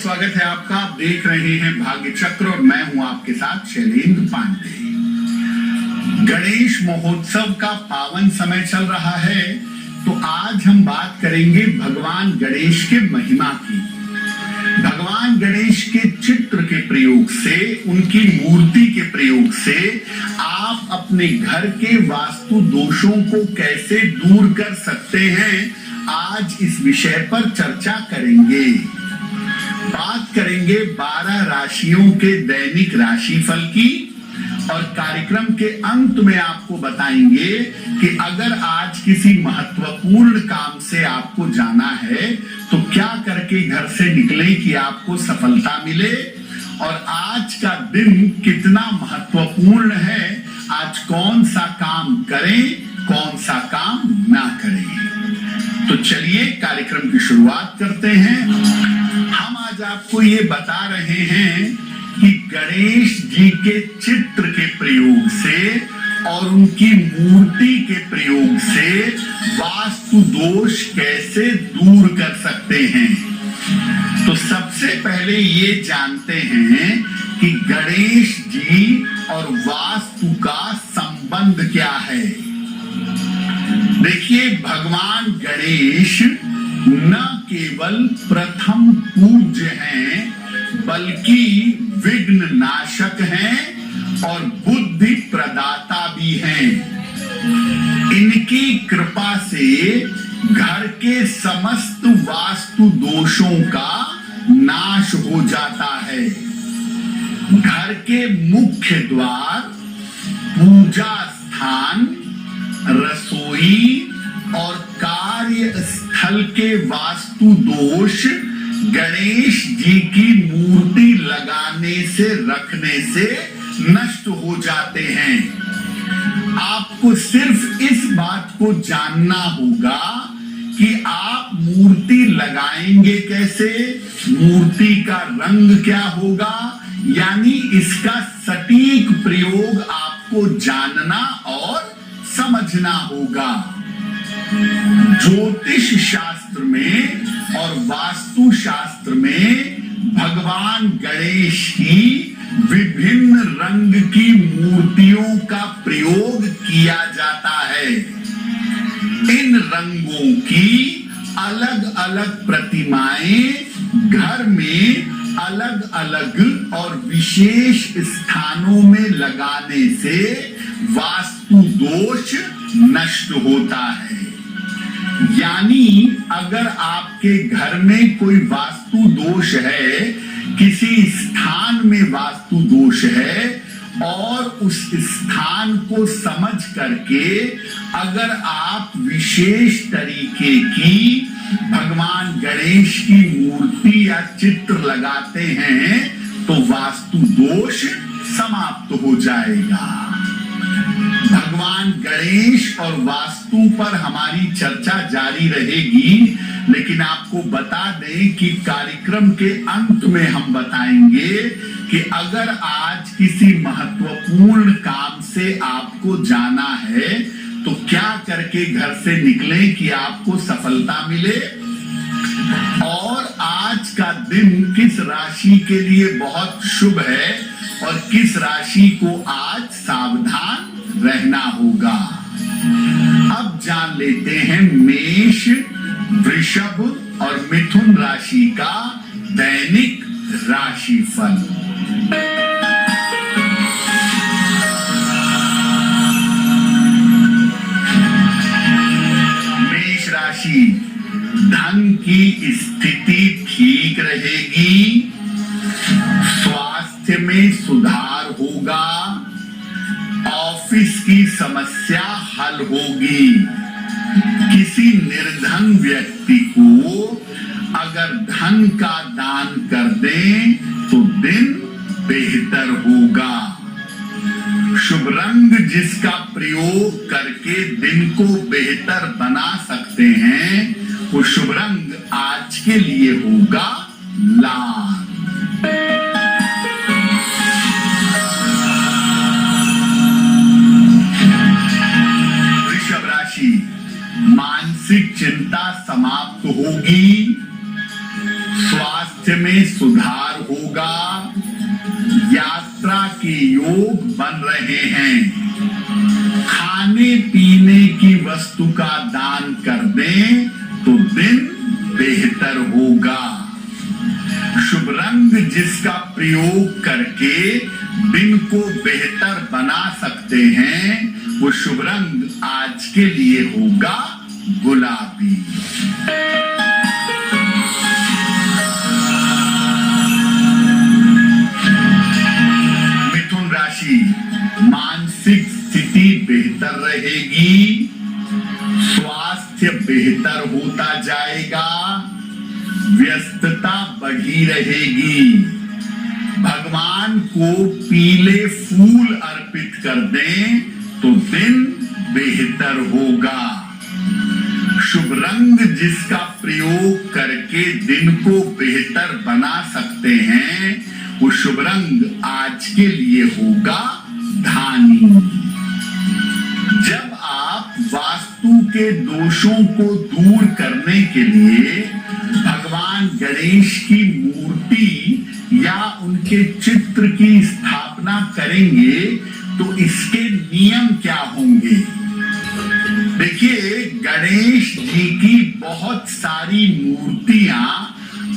स्वागत है आपका। आप देख रहे हैं भाग्य चक्र और मैं हूं आपके साथ शैलेंद्र पांडे। गणेश महोत्सव का पावन समय चल रहा है, तो आज हम बात करेंगे भगवान गणेश के महिमा की। भगवान गणेश के चित्र के प्रयोग से, उनकी मूर्ति के प्रयोग से आप अपने घर के वास्तु दोषों को कैसे दूर कर सकते हैं, आज इस विषय पर चर्चा करेंगे। बात करेंगे 12 राशियों के दैनिक राशिफल की और कार्यक्रम के अंत में आपको बताएंगे कि अगर आज किसी महत्वपूर्ण काम से आपको जाना है तो क्या करके घर से निकले कि आपको सफलता मिले, और आज का दिन कितना महत्वपूर्ण है, आज कौन सा काम करें, कौन सा काम ना करें। तो चलिए कार्यक्रम की शुरुआत करते हैं। हम आज आपको ये बता रहे हैं कि गणेश जी के चित्र के प्रयोग से और उनकी मूर्ति के प्रयोग से वास्तु दोष कैसे दूर कर सकते हैं। तो सबसे पहले ये जानते हैं कि गणेश जी और वास्तु का संबंध क्या है। देखिए, भगवान गणेश न केवल प्रथम पूज्य हैं, बल्कि विघ्न नाशक हैं और बुद्धि प्रदाता भी हैं। इनकी कृपा से घर के समस्त वास्तु दोषों का नाश हो जाता है। घर के मुख्य द्वार, पूजा स्थान, रसोई और कार्य स्थल के वास्तु दोष गणेश जी की मूर्ति लगाने से, रखने से नष्ट हो जाते हैं। आपको सिर्फ इस बात को जानना होगा कि आप मूर्ति लगाएंगे कैसे, मूर्ति का रंग क्या होगा, यानी इसका सटीक प्रयोग आपको जानना और समझना होगा। ज्योतिष शास्त्र में और वास्तु शास्त्र में भगवान गणेश की विभिन्न रंग की मूर्तियों का प्रयोग किया जाता है। इन रंगों की अलग अलग प्रतिमाएं घर में अलग अलग और विशेष स्थानों में लगाने से वास्तु दोष नष्ट होता है। यानी अगर आपके घर में कोई वास्तु दोष है, किसी स्थान में वास्तु दोष है, और उस स्थान को समझ करके अगर आप विशेष तरीके की भगवान गणेश की मूर्ति या चित्र लगाते हैं तो वास्तु दोष समाप्त हो जाएगा। भगवान गणेश और वास्तु पर हमारी चर्चा जारी रहेगी, लेकिन आपको बता दें कि कार्यक्रम के अंत में हम बताएंगे कि अगर आज किसी महत्वपूर्ण काम से आपको जाना है तो क्या करके घर से निकलें कि आपको सफलता मिले, और आज का दिन किस राशि के लिए बहुत शुभ है और किस राशि को आज सावधान रहना होगा। अब जान लेते हैं मेष, वृषभ और मिथुन राशि का दैनिक राशिफल। मेष राशि, धन की स्थिति ठीक रहेगी, स्वास्थ्य में सुधार होगा, ऑफिस की समस्या हल होगी। किसी निर्धन व्यक्ति को अगर धन का दान कर दें तो दिन बेहतर होगा। शुभ रंग जिसका प्रयोग करके दिन को बेहतर बना सकते हैं, वो शुभ रंग आज के लिए होगा लाल। मानसिक चिंता समाप्त होगी, स्वास्थ्य स्वास्थ्य में सुधार होगा। यात्रा के योग बन रहे हैं। खाने पीने की वस्तु का दान कर दें तो दिन बेहतर होगा। शुभ रंग जिसका प्रयोग करके दिन को बेहतर बना सकते हैं, वो शुभ रंग आज के लिए होगा गुलाबी। मिथुन राशि, मानसिक स्थिति बेहतर रहेगी। स्वास्थ्य बेहतर होता जाएगा। व्यस्तता बढ़ी रहेगी। भगवान को पीले फूल अर्पित कर दें तो दिन बेहतर होगा। शुभ रंग जिसका प्रयोग करके दिन को बेहतर बना सकते हैं, वो शुभ रंग आज के लिए होगा धानी। जब आप वास्तु के दोषों को दूर करने के लिए भगवान गणेश की मूर्ति या उनके चित्र की स्थापना करेंगे तो इसके नियम क्या होंगे? देखिए, गणेश जी की बहुत सारी मूर्तियां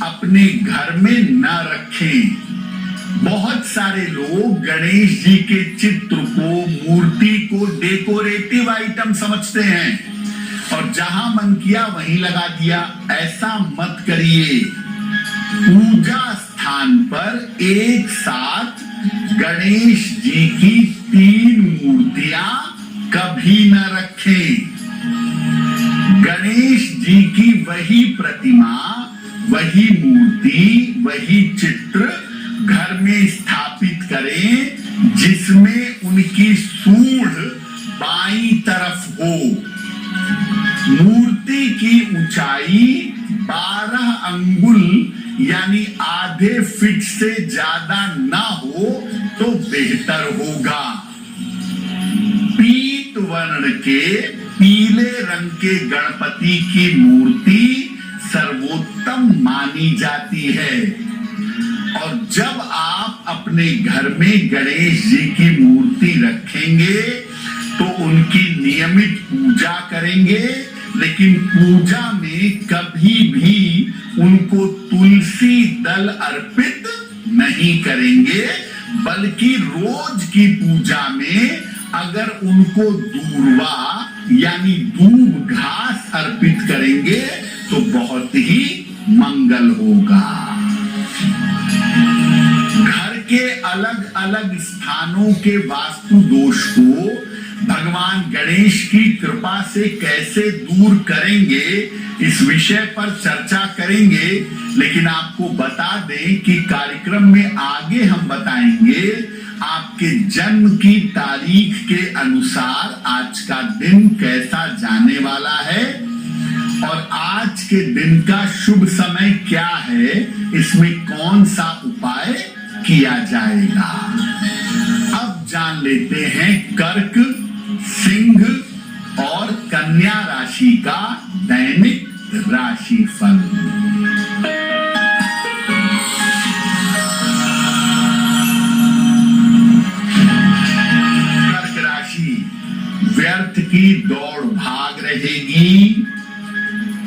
अपने घर में न रखें। बहुत सारे लोग गणेश जी के चित्र को, मूर्ति को डेकोरेटिव आइटम समझते हैं और जहां मन किया वहीं लगा दिया। ऐसा मत करिए। पूजा स्थान पर एक साथ गणेश जी की 3 मूर्तियां कभी न रखें। गणेश जी की वही प्रतिमा, वही मूर्ति, वही चित्र घर में स्थापित करें जिसमें उनकी सूंड बाईं तरफ हो। मूर्ति की ऊंचाई 12 अंगुल यानी आधे फीट से ज्यादा ना हो तो बेहतर होगा। पीत वर्ण के पीले रंग के गणपति की मूर्ति सर्वोत्तम मानी जाती है। और जब आप अपने घर में गणेश जी की मूर्ति रखेंगे तो उनकी नियमित पूजा करेंगे, लेकिन पूजा में कभी भी उनको तुलसी दल अर्पित नहीं करेंगे, बल्कि रोज की पूजा में अगर उनको दूर्वा यानी दूब घास अर्पित करेंगे तो बहुत ही मंगल होगा। घर के अलग अलग स्थानों के वास्तु दोष को भगवान गणेश की कृपा से कैसे दूर करेंगे, इस विषय पर चर्चा करेंगे। लेकिन आपको बता दें कि कार्यक्रम में आगे हम बताएंगे आपके जन्म की तारीख के अनुसार आज का दिन कैसा जाने वाला है और आज के दिन का शुभ समय क्या है, इसमें कौन सा उपाय किया जाएगा। अब जान लेते हैं कर्क, सिंह और कन्या राशि का दैनिक राशि फल। कर्क राशि, व्यर्थ की दौड़ भाग रहेगी।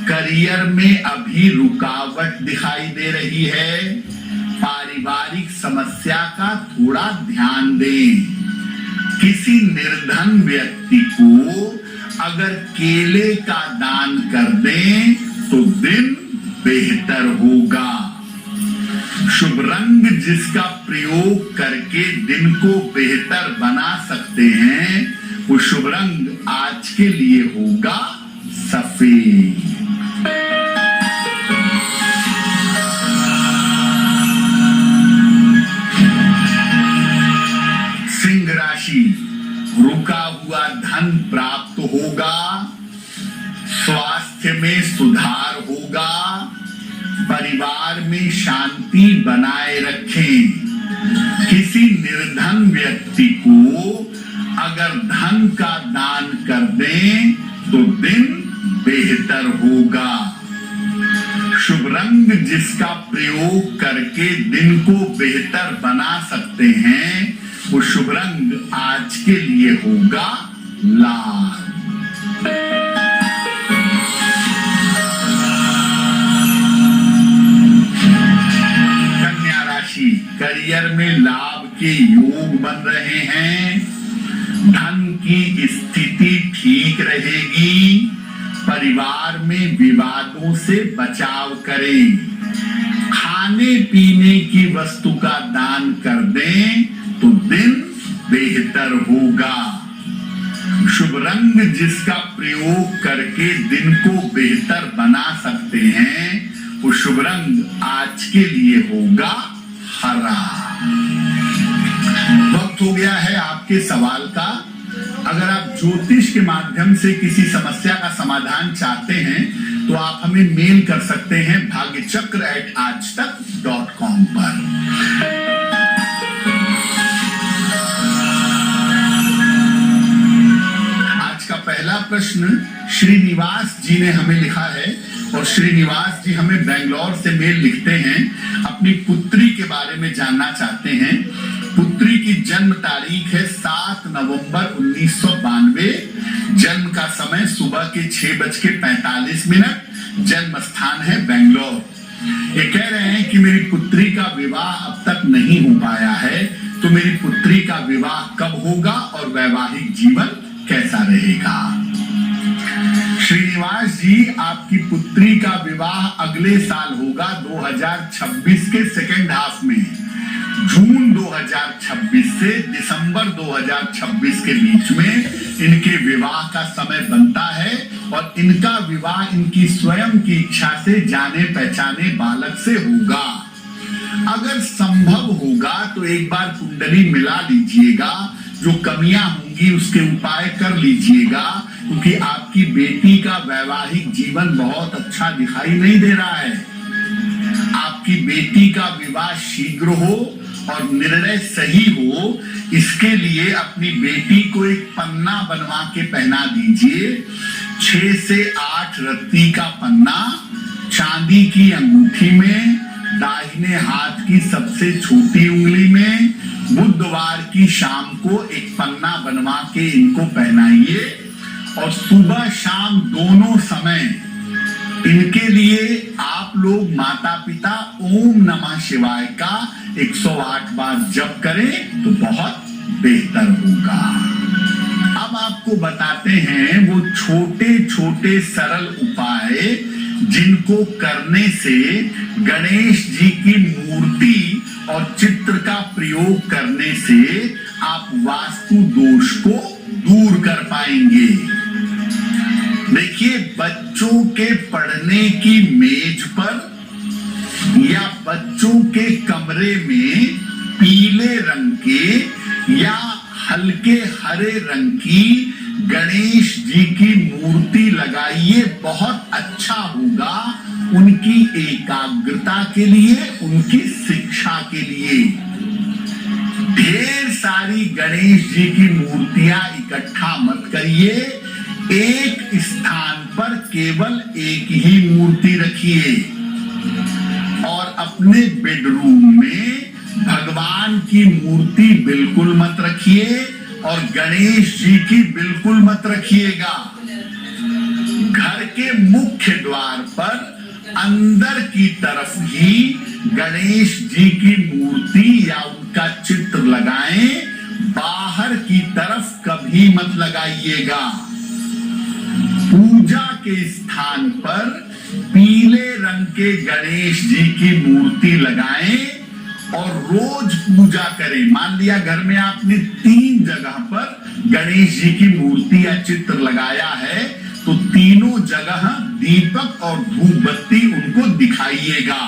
करियर में अभी रुकावट दिखाई दे रही है। पारिवारिक समस्या का थोड़ा ध्यान दें। किसी निर्धन व्यक्ति को अगर केले का दान कर दें तो दिन बेहतर होगा। शुभ रंग जिसका प्रयोग करके दिन को बेहतर बना सकते हैं, वो शुभ रंग आज के लिए होगा सफेद। सिंह राशि, रुका हुआ धन प्राप्त होगा। स्वास्थ्य में सुधार होगा। परिवार में शांति बनाए रखें। किसी निर्धन व्यक्ति को अगर धन का दान कर दें तो दिन बेहतर होगा। शुभ रंग जिसका प्रयोग करके दिन को बेहतर बना सकते हैं, वो शुभ रंग आज के लिए होगा लाल। कन्या राशि, करियर में लाभ के योग बन रहे हैं, धन की स्थिति ठीक रहेगी, परिवार में विवादों से बचाव करें, खाने पीने की वस्तु का दान कर दें तो दिन बेहतर होगा। शुभ रंग जिसका प्रयोग करके दिन को बेहतर बना सकते हैं, वो शुभ रंग आज के लिए होगा हरा। वक्त हो गया है आपके सवाल का। अगर आप ज्योतिष के माध्यम से किसी समस्या का समाधान चाहते हैं तो आप हमें मेल कर सकते हैं bhagyachakra@aajtak.com पर। आज का पहला प्रश्न श्रीनिवास जी ने हमें लिखा है और श्रीनिवास जी हमें बेंगलोर से मेल लिखते हैं, अपनी पुत्री के बारे में जानना चाहते हैं। पुत्री की जन्म तारीख है 7 नवंबर 1992, जन्म का समय सुबह के 6:45, जन्म स्थान है बेंगलोर। ये कह रहे हैं कि मेरी पुत्री का विवाह अब तक नहीं हो पाया है, तो मेरी पुत्री का विवाह कब होगा और वैवाहिक जीवन कैसा रहेगा। श्रीनिवास जी, आपकी पुत्री का विवाह अगले साल होगा 2026 के सेकेंड हाफ में, जून 2026 से दिसंबर 2026 के बीच में इनके विवाह का समय बनता है और इनका विवाह इनकी स्वयं की इच्छा से जाने पहचाने बालक से होगा। अगर संभव होगा तो एक बार कुंडली मिला लीजिएगा, जो कमियां होंगी उसके उपाय कर लीजिएगा, क्योंकि आपकी बेटी का वैवाहिक जीवन बहुत अच्छा दिखाई नहीं दे रहा है। आपकी बेटी का विवाह शीघ्र हो और निर्णय सही हो, इसके लिए अपनी बेटी को एक पन्ना बनवा के पहना दीजिए। 6 से 8 रत्ती का पन्ना चांदी की अंगूठी में, दाहिने हाथ की सबसे छोटी उंगली में, बुधवार की शाम को एक पन्ना बनवा के इनको पहनाइए और सुबह शाम दोनों समय इनके लिए आप लोग माता पिता ओम नमः शिवाय का 108 बार जप करें तो बहुत बेहतर होगा। अब आपको बताते हैं वो छोटे छोटे सरल उपाय जिनको करने से गणेश जी की मूर्ति और चित्र का प्रयोग करने से आप वास्तु दोष को दूर कर पाएंगे। देखिए, बच्चों के पढ़ने की मेज पर या बच्चों के कमरे में पीले रंग के या हल्के हरे रंग की गणेश जी की मूर्ति लगाइए, बहुत अच्छा होगा उनकी एकाग्रता के लिए, उनकी शिक्षा के लिए। ढेर सारी गणेश जी की मूर्तियां इकट्ठा मत करिए, एक स्थान पर केवल एक ही मूर्ति रखिए और अपने बेडरूम में भगवान की मूर्ति बिल्कुल मत रखिए और गणेश जी की बिल्कुल मत रखिएगा। घर के मुख्य द्वार पर अंदर की तरफ ही गणेश जी की मूर्ति या उनका चित्र लगाएं, बाहर की तरफ कभी मत लगाइएगा। पूजा के स्थान पर पीले रंग के गणेश जी की मूर्ति लगाएं और रोज पूजा करें। मान लिया घर में आपने 3 जगह पर गणेश जी की मूर्ति या चित्र लगाया है, तो तीनों जगह दीपक और धूप बत्ती उनको दिखाइएगा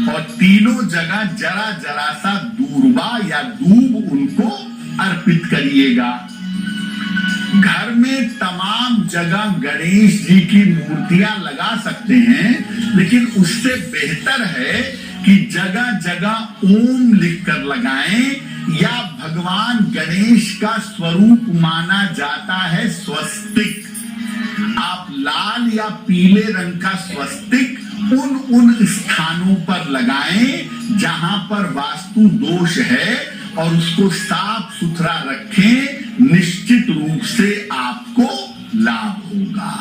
और तीनों जगह जरा जरा सा दूर्वा या दूब उनको अर्पित करिएगा। घर में तमाम जगह गणेश जी की मूर्तियां लगा सकते हैं, लेकिन उससे बेहतर है कि जगह जगह ओम लिखकर लगाएं, या भगवान गणेश का स्वरूप माना जाता है स्वस्तिक। आप लाल या पीले रंग का स्वस्तिक उन स्थानों पर लगाएं जहां पर वास्तु दोष है और उसको साफ सुथरा रखें। निश्चित रूप से आपको लाभ होगा।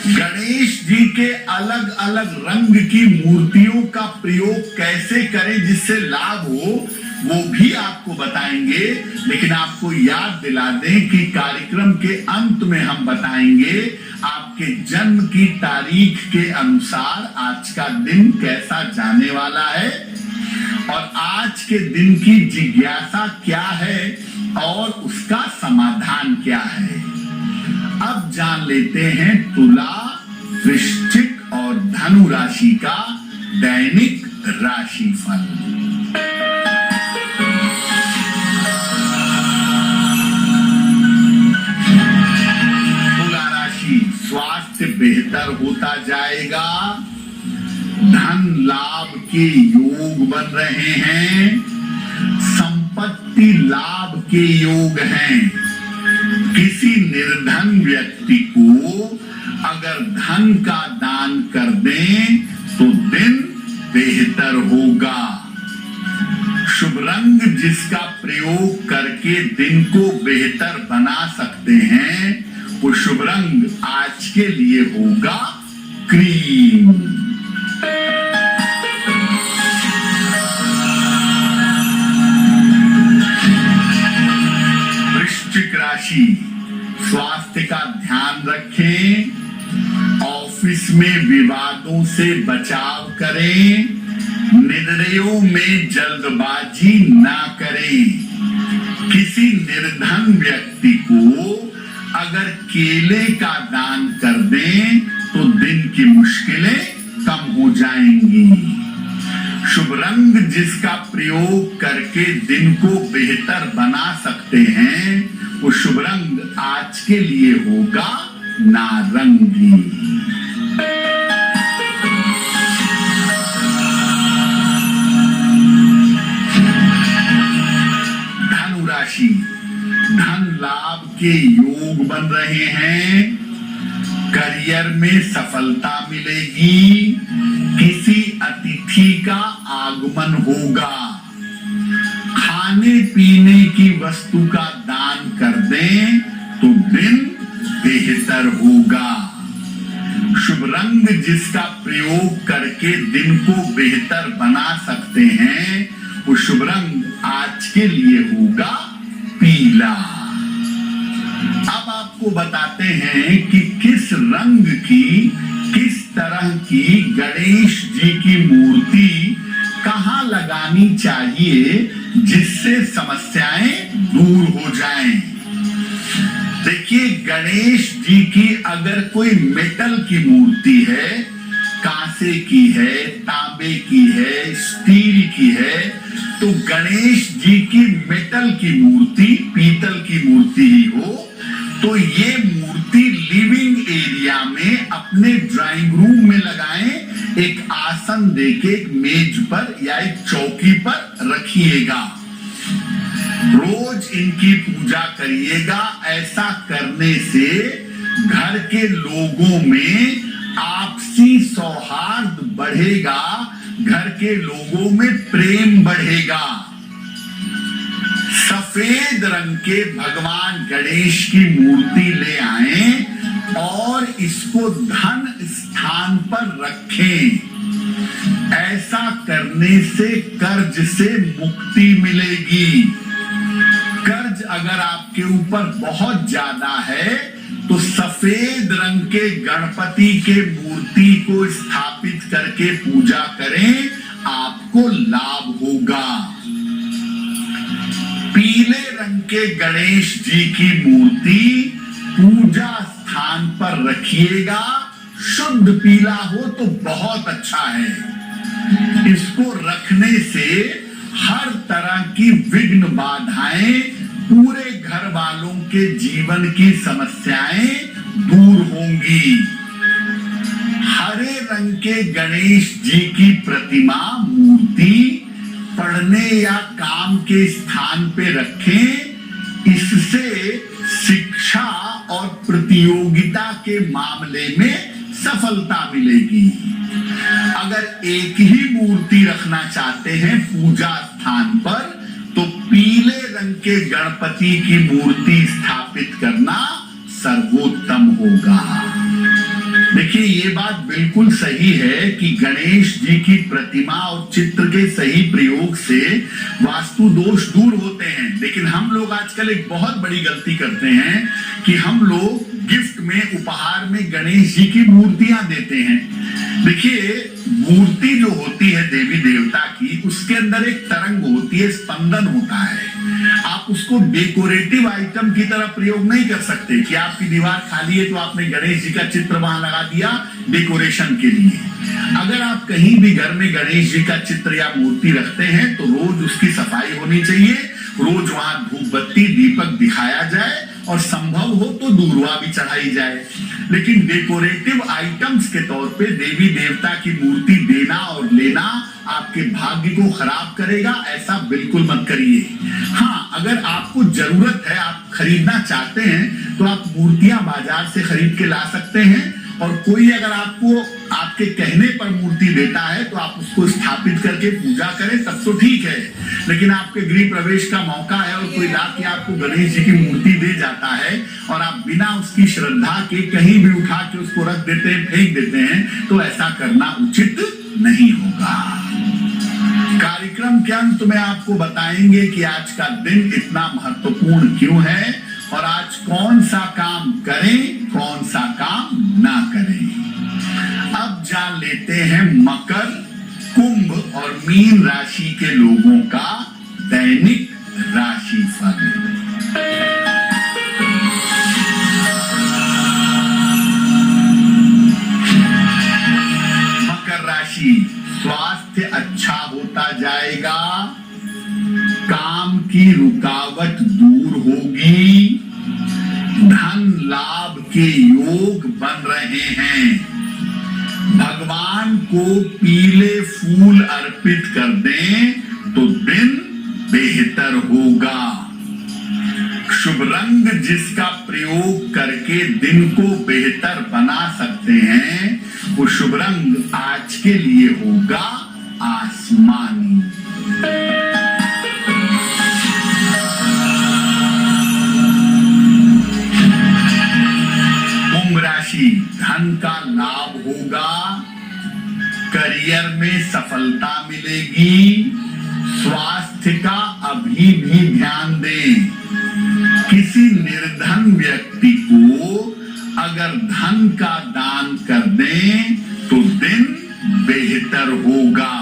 गणेश जी के अलग अलग रंग की मूर्तियों का प्रयोग कैसे करें जिससे लाभ हो वो भी आपको बताएंगे, लेकिन आपको याद दिला दें कि कार्यक्रम के अंत में हम बताएंगे आपके जन्म की तारीख के अनुसार आज का दिन कैसा जाने वाला है और आज के दिन की जिज्ञासा क्या है और उसका समाधान क्या है। अब जान लेते हैं तुला, वृश्चिक और धनु राशि का दैनिक राशिफल। तुला राशि, स्वास्थ्य बेहतर होता जाएगा, धन लाभ के योग बन रहे हैं, संपत्ति लाभ के योग हैं। किसी निर्धन व्यक्ति को अगर धन का दान कर दें तो दिन बेहतर होगा। शुभ रंग जिसका प्रयोग करके दिन को बेहतर बना सकते हैं वो शुभ रंग आज के लिए होगा क्रीम। वृश्चिक राशि, स्वास्थ्य का ध्यान रखें, ऑफिस में विवादों से बचाव करें, निर्णयों में जल्दबाजी ना करें। किसी निर्धन व्यक्ति को अगर केले का दान कर दें तो दिन की मुश्किलें कम हो जाएंगी। शुभ रंग जिसका प्रयोग करके दिन को बेहतर बना सकते हैं वो शुभ रंग आज के लिए होगा नारंगी। धनु राशि, धन लाभ के योग बन रहे हैं, करियर में सफलता मिलेगी, किसी अतिथि का आगमन होगा, खाने पीने की वस्तु का दान कर दें तो दिन बेहतर होगा। शुभ रंग जिसका प्रयोग करके दिन को बेहतर बना सकते हैं वो शुभ रंग आज के लिए होगा पीला। अब आपको बताते हैं कि किस रंग की, किस तरह की गणेश जी की मूर्ति कहां लगानी चाहिए जिससे समस्याएं दूर हो जाएं। देखिए, गणेश जी की अगर कोई मेटल की मूर्ति है, कांसे की है, तांबे की है, स्टील की है, तो गणेश जी की मेटल की मूर्ति, पीतल की मूर्ति ही हो तो ये मूर्ति लिविंग एरिया में अपने ड्राइंग रूम में लगाएं, एक आसन देके एक मेज पर या एक चौकी पर रखिएगा, रोज इनकी पूजा करिएगा। ऐसा करने से घर के लोगों में आपसी सौहार्द बढ़ेगा, घर के लोगों में प्रेम बढ़ेगा। सफेद रंग के भगवान गणेश की मूर्ति ले आएं और इसको धन स्थान पर रखें। ऐसा करने से कर्ज से मुक्ति मिलेगी। कर्ज अगर आपके ऊपर बहुत ज्यादा है तो सफेद रंग के गणपति के मूर्ति को स्थापित करके पूजा करें, आपको लाभ होगा। पीले रंग के गणेश जी की मूर्ति पूजा स्थान पर रखिएगा। शुद्ध पीला हो तो बहुत अच्छा है। इसको रखने से हर तरह की विघ्न बाधाएं, पूरे घर वालों के जीवन की समस्याएं दूर होंगी। हरे रंग के गणेश जी की प्रतिमा, मूर्ति पढ़ने या काम के स्थान पे रखें। इससे शिक्षा और प्रतियोगिता के मामले में सफलता मिलेगी। अगर एक ही मूर्ति रखना चाहते हैं पूजा स्थान पर तो पीले रंग के गणपति की मूर्ति स्थापित करना सर्वोत्तम होगा। देखिए ये बात बिल्कुल सही है कि गणेश जी की प्रतिमा और चित्र के सही प्रयोग से वास्तु दोष दूर होते हैं, लेकिन हम लोग आजकल एक बहुत बड़ी गलती करते हैं कि हम लोग गिफ्ट में, उपहार में गणेश जी की मूर्तियां देते हैं। देखिए मूर्ति जो होती है देवी देवता की, उसके अंदर एक तरंग होती है, स्पंदन होता है। आप उसको डेकोरेटिव आइटम की तरह प्रयोग नहीं कर सकते कि आपकी दीवार खाली है तो आपने गणेश जी का चित्र वहां लगा दिया डेकोरेशन के लिए। अगर आप कहीं भी घर में गणेश जी का चित्र या मूर्ति रखते हैं तो रोज उसकी सफाई होनी चाहिए, रोज वहां धूप बत्ती दीपक दिखाया जाए और संभव हो तो दूर्वा भी चढ़ाई जाए। लेकिन डेकोरेटिव आइटम्स के तौर पे देवी देवता की मूर्ति देना और लेना आपके भाग्य को खराब करेगा, ऐसा बिल्कुल मत करिए। हाँ, अगर आपको जरूरत है, आप खरीदना चाहते हैं तो आप मूर्तियां बाजार से खरीद के ला सकते हैं, और कोई अगर आपको आपके कहने पर मूर्ति देता है तो आप उसको स्थापित करके पूजा करें, तब तो ठीक है। लेकिन आपके गृह प्रवेश का मौका है और कोई ला के आपको गणेश जी की मूर्ति दे जाता है और आप बिना उसकी श्रद्धा के कहीं भी उठा के उसको रख देते हैं, फेंक देते हैं, तो ऐसा करना उचित नहीं होगा। कार्यक्रम के अंत में आपको बताएंगे कि आज का दिन इतना महत्वपूर्ण क्यों है और आज कौन सा काम करें, कौन सा काम ना करें। अब जान लेते हैं मकर, कुंभ और मीन राशि के लोगों का दैनिक राशिफल। मकर राशि, स्वास्थ्य अच्छा होता जाएगा, काम की रुकावट दूर होगी, धन लाभ के योग बन रहे हैं, भगवान को पीले फूल अर्पित कर दें तो दिन बेहतर होगा। शुभ रंग जिसका प्रयोग करके दिन को बेहतर बना सकते हैं वो शुभ रंग आज के लिए होगा आसमानी। धन का लाभ होगा, करियर में सफलता मिलेगी, स्वास्थ्य का अभी भी ध्यान दें। किसी निर्धन व्यक्ति को अगर धन का दान कर दें तो दिन बेहतर होगा।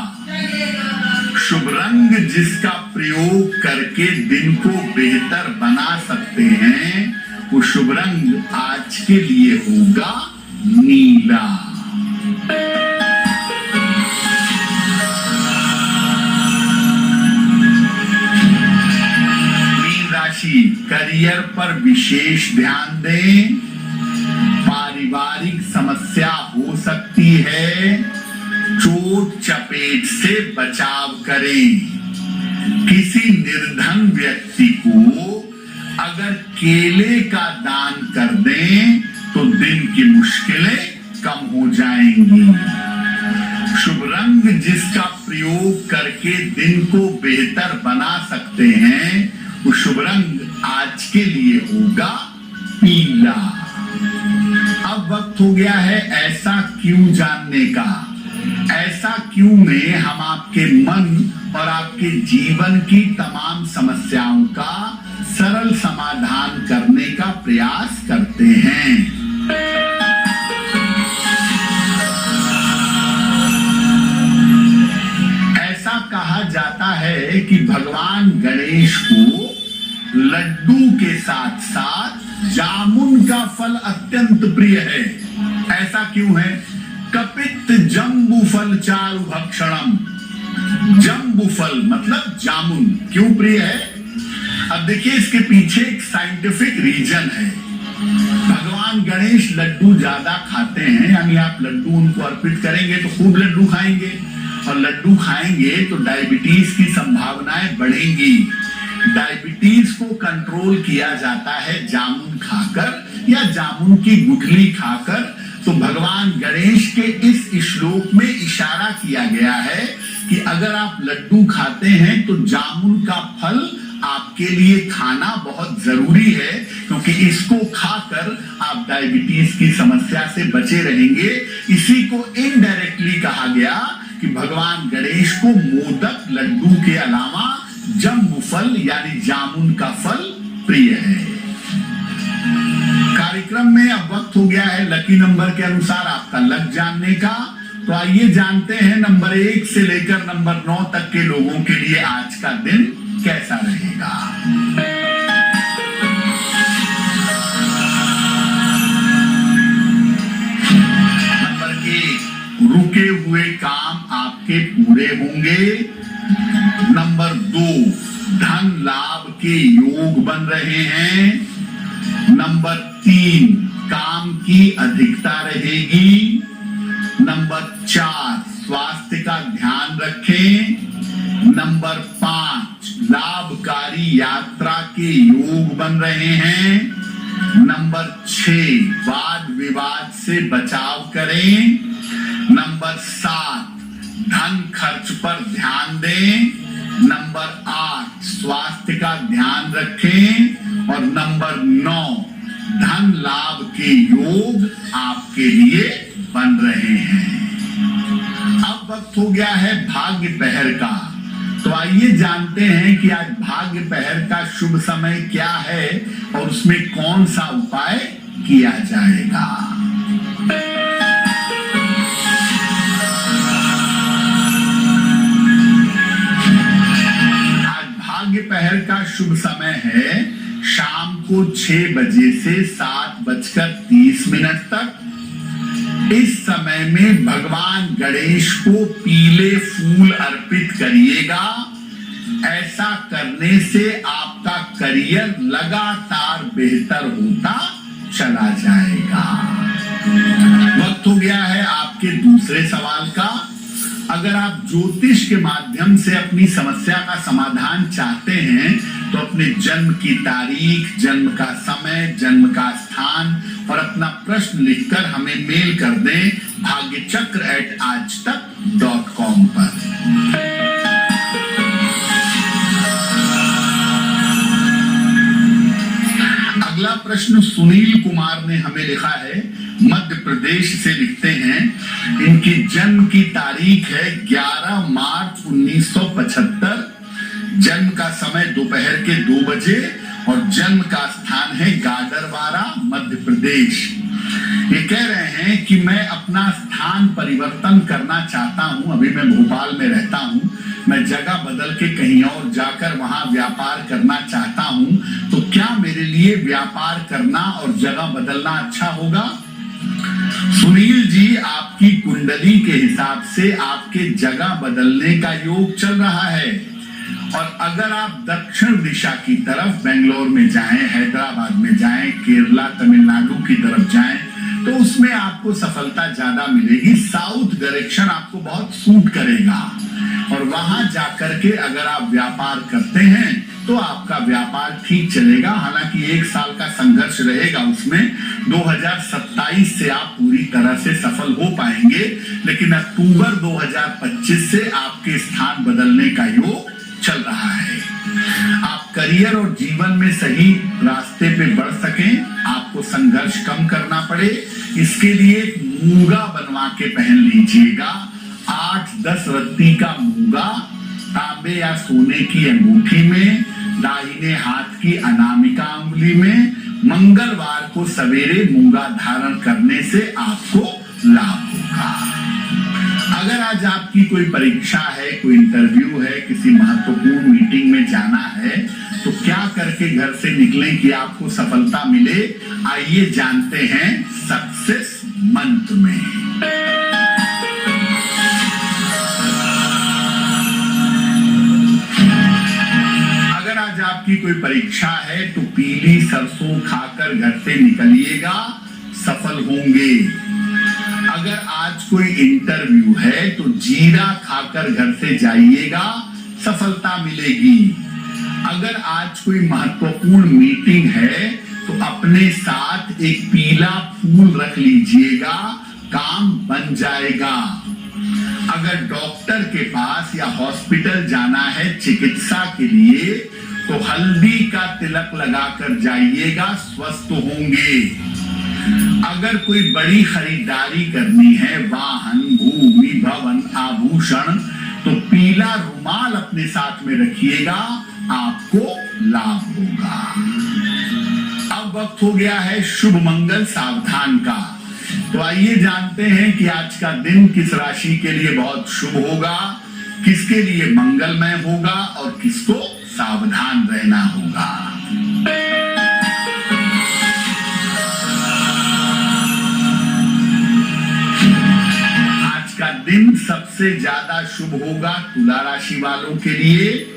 शुभ रंग जिसका प्रयोग करके दिन को बेहतर बना सकते हैं वो शुभ रंग आज के लिए होगा नीला। मीन राशि, करियर पर विशेष ध्यान दें, पारिवारिक समस्या हो सकती है, चोट चपेट से बचाव करें। किसी निर्धन व्यक्ति को अगर केले का दान कर दें तो दिन की मुश्किलें कम हो जाएंगी। शुभ रंग जिसका प्रयोग करके दिन को बेहतर बना सकते हैं वो शुभ रंग आज के लिए होगा पीला। अब वक्त हो गया है ऐसा क्यों जानने का। ऐसा क्यों में हम आपके मन और आपके जीवन की तमाम समस्याओं का सरल समाधान करने का प्रयास करते हैं। ऐसा कहा जाता है कि भगवान गणेश को लड्डू के साथ साथ जामुन का फल अत्यंत प्रिय है। ऐसा क्यों है? कपित जम्बू फल चारु भक्षणम। जम्बू फल मतलब जामुन क्यों प्रिय है? अब देखिए इसके पीछे एक साइंटिफिक रीजन है। भगवान गणेश लड्डू ज्यादा खाते हैं, यानी आप लड्डू उनको अर्पित करेंगे तो खूब लड्डू खाएंगे, और लड्डू खाएंगे तो डायबिटीज की संभावनाएं बढ़ेंगी। डायबिटीज को कंट्रोल किया जाता है जामुन खाकर या जामुन की गुठली खाकर। तो भगवान गणेश के इस श्लोक में इशारा किया गया है कि अगर आप लड्डू खाते हैं तो जामुन का फल आपके लिए खाना बहुत जरूरी है, क्योंकि इसको खाकर आप डायबिटीज की समस्या से बचे रहेंगे। इसी को इनडायरेक्टली कहा गया कि भगवान गणेश को मोदक लड्डू के अलावा जम्बू फल यानी जामुन का फल प्रिय है। कार्यक्रम में अब वक्त हो गया है लकी नंबर के अनुसार आपका लक जानने का। तो आइए जानते हैं नंबर 1 से लेकर नंबर 9 तक के लोगों के लिए आज का दिन कैसा रहेगा। नंबर 1, रुके हुए काम आपके पूरे होंगे। नंबर 2, धन लाभ के योग बन रहे हैं। नंबर 3, काम की अधिकता रहेगी। नंबर 4, स्वास्थ्य का ध्यान रखें। नंबर 5, लाभकारी यात्रा के योग बन रहे हैं। नंबर 6, वाद विवाद से बचाव करें। नंबर 7, धन खर्च पर ध्यान दें। नंबर 8, स्वास्थ्य का ध्यान रखें। और नंबर 9, धन लाभ के योग आपके लिए बन रहे हैं। अब वक्त हो गया है भाग्य पहर का। तो आइए जानते हैं कि आज भाग्य पहर का शुभ समय क्या है और उसमें कौन सा उपाय किया जाएगा। आज भाग्य पहर का शुभ समय है शाम को 6 बजे से 7:30 तक। इस समय में भगवान गणेश को पीले फूल अर्पित करिएगा। ऐसा करने से आपका करियर लगातार बेहतर होता चला जाएगा। वक्त हो गया है आपके दूसरे सवाल का। अगर आप ज्योतिष के माध्यम से अपनी समस्या का समाधान चाहते हैं तो अपने जन्म की तारीख, जन्म का समय, जन्म का स्थान और अपना प्रश्न लिखकर हमें मेल कर दें भाग्यचक्र@aajtak.com पर। अगला प्रश्न सुनील कुमार ने हमें लिखा है, मध्य प्रदेश से लिखते हैं। इनकी जन्म की तारीख है 11 मार्च 1975। जन्म का समय दोपहर के 2 बजे और जन्म का स्थान है गाडरवारा, मध्य प्रदेश। ये कह रहे हैं कि मैं अपना स्थान परिवर्तन करना चाहता हूं। अभी मैं भोपाल में रहता हूं, मैं जगह बदल के कहीं और जाकर वहां व्यापार करना चाहता हूं। तो क्या मेरे लिए व्यापार करना और जगह बदलना अच्छा होगा? सुनील जी, आपकी कुंडली के हिसाब से आपके जगह बदलने का योग चल रहा है। और अगर आप दक्षिण दिशा की तरफ बेंगलोर में जाएं, हैदराबाद में जाएं, केरला, तमिलनाडु की तरफ जाएं, तो उसमें आपको सफलता ज्यादा मिलेगी। साउथ डायरेक्शन आपको बहुत सूट करेगा और वहां जाकर के अगर आप व्यापार करते हैं तो आपका व्यापार ठीक चलेगा। हालांकि 1 साल का संघर्ष रहेगा उसमें। 2027 से आप पूरी तरह से सफल हो पाएंगे, लेकिन अक्टूबर 2025 से आपके स्थान बदलने का योग चल रहा है। आप करियर और जीवन में सही रास्ते पे बढ़ सकें, आपको संघर्ष कम करना पड़े, इसके लिए मूंगा बनवा के पहन लीजिएगा। 8-10 रत्ती का मूंगा तांबे या सोने की अंगूठी में, दाहिने हाथ की अनामिका अंगुली में, मंगलवार को सवेरे मूंगा धारण करने से आपको लाभ होगा। अगर आज आपकी कोई परीक्षा है, कोई इंटरव्यू है, किसी महत्वपूर्ण मीटिंग में जाना है, तो क्या करके घर से निकलें कि आपको सफलता मिले? आइए जानते हैं सक्सेस मंत्र में। अगर आज आपकी कोई परीक्षा है तो पीली सरसों खाकर घर से निकलिएगा, सफल होंगे। अगर आज कोई इंटरव्यू है तो जीरा खाकर घर से जाइएगा, सफलता मिलेगी। अगर आज कोई महत्वपूर्ण मीटिंग है तो अपने साथ एक पीला फूल रख लीजिएगा, काम बन जाएगा। अगर डॉक्टर के पास या हॉस्पिटल जाना है चिकित्सा के लिए तो हल्दी का तिलक लगाकर जाइएगा, स्वस्थ होंगे। अगर कोई बड़ी खरीदारी करनी है, वाहन, भूमि, भवन, आभूषण, तो पीला रुमाल अपने साथ में रखिएगा, आपको लाभ होगा। अब वक्त हो गया है शुभ मंगल सावधान का। तो आइए जानते हैं कि आज का दिन किस राशि के लिए बहुत शुभ होगा, किसके लिए मंगलमय होगा और किसको सावधान रहना होगा। आज का दिन सबसे ज्यादा शुभ होगा तुला राशि वालों के लिए।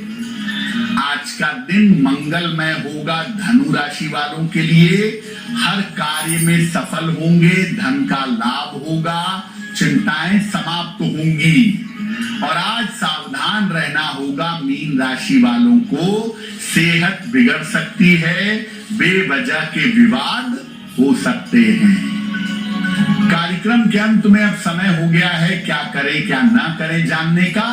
आज का दिन मंगलमय होगा धनु राशि वालों के लिए। हर कार्य में सफल होंगे, धन का लाभ होगा, चिंताएं समाप्त होंगी। और आज सावधान रहना होगा मीन राशि वालों को, सेहत बिगड़ सकती है, बेवजह के विवाद हो सकते हैं। कार्यक्रम के अंत में अब समय हो गया है क्या करें क्या ना करें जानने का।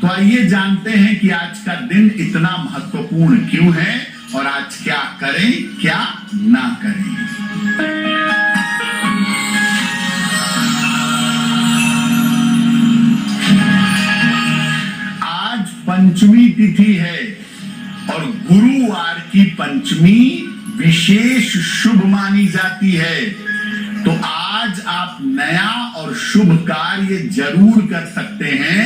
तो आइए जानते हैं कि आज का दिन इतना महत्वपूर्ण क्यों है और आज क्या करें क्या ना करें। आज पंचमी तिथि है और गुरुवार की पंचमी विशेष शुभ मानी जाती है। तो आज आप नया और शुभ कार्य जरूर कर सकते हैं,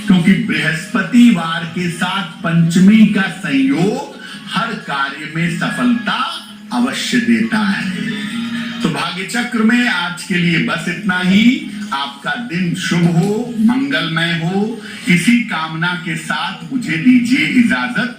क्योंकि बृहस्पतिवार के साथ पंचमी का संयोग हर कार्य में सफलता अवश्य देता है। तो भाग्य चक्र में आज के लिए बस इतना ही। आपका दिन शुभ हो, मंगलमय हो, इसी कामना के साथ मुझे दीजिए इजाजत।